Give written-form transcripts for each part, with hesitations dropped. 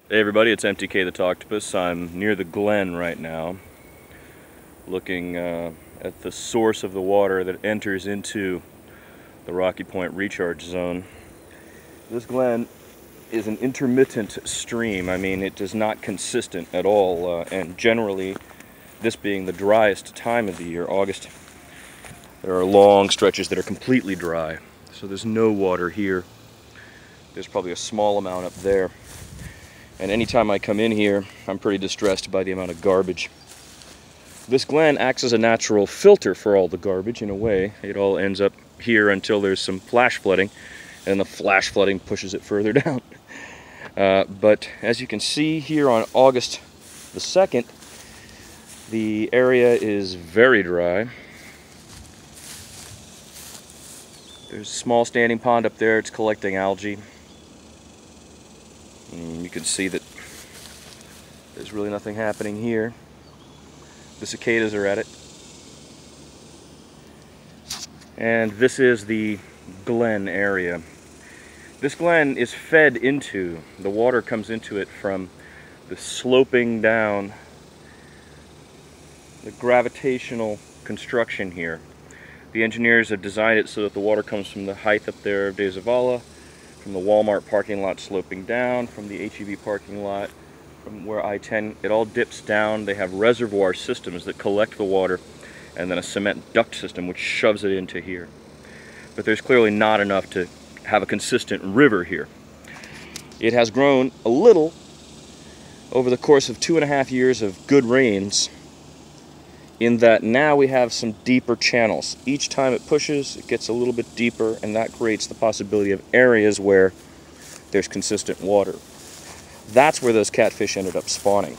Hey everybody, it's MTK the Toctopus. I'm near the Glen right now, looking at the source of the water that enters into the Rocky Point recharge zone. This Glen is an intermittent stream. I mean, it is not consistent at all, and generally, this being the driest time of the year, August, there are long stretches that are completely dry. So there's no water here. There's probably a small amount up there. And anytime I come in here, I'm pretty distressed by the amount of garbage. This Glen acts as a natural filter for all the garbage in a way. It all ends up here until there's some flash flooding, and the flash flooding pushes it further down. But as you can see here on August the 2nd, the area is very dry. There's a small standing pond up there. It's collecting algae. And you can see that there's really nothing happening here. The cicadas are at it. And this is the Glen area. This Glen is fed into, the water comes into it from the sloping down, the gravitational construction here. The engineers have designed it so that the water comes from the height up there of De Zavala, from the Walmart parking lot sloping down, from the HEB parking lot, from where I-10, it all dips down. They have reservoir systems that collect the water, and then a cement duct system which shoves it into here. But there's clearly not enough to have a consistent river here. It has grown a little over the course of 2.5 years of good rains, in that now we have some deeper channels. Each time it pushes, it gets a little bit deeper, and that creates the possibility of areas where there's consistent water. That's where those catfish ended up spawning.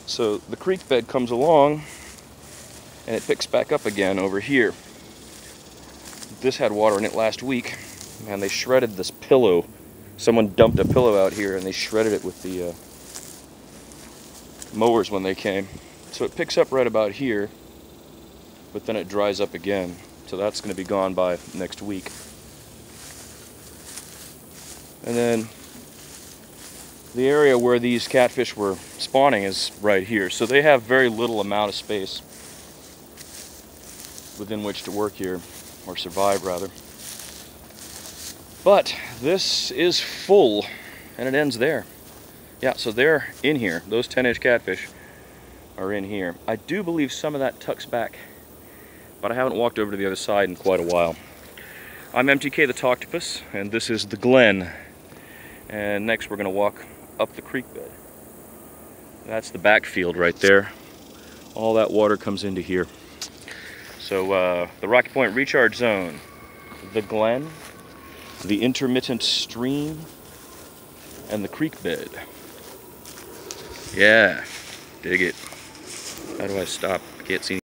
So the creek bed comes along, and it picks back up again over here. This had water in it last week, and they shredded this pillow. Someone dumped a pillow out here, and they shredded it with the mowers when they came. So it picks up right about here, but then it dries up again. So that's going to be gone by next week. And then the area where these catfish were spawning is right here. So they have very little amount of space within which to work here, or survive rather. But this is full, and it ends there. Yeah, so they're in here. Those 10-inch catfish are in here. I do believe some of that tucks back, but I haven't walked over to the other side in quite a while. I'm MTK the Toctopus, and this is the Glen. And next we're going to walk up the creek bed. That's the backfield right there. All that water comes into here. So the Rocky Point recharge zone, the Glen, the intermittent stream, and the creek bed. Yeah, dig it. How do I stop? I can't see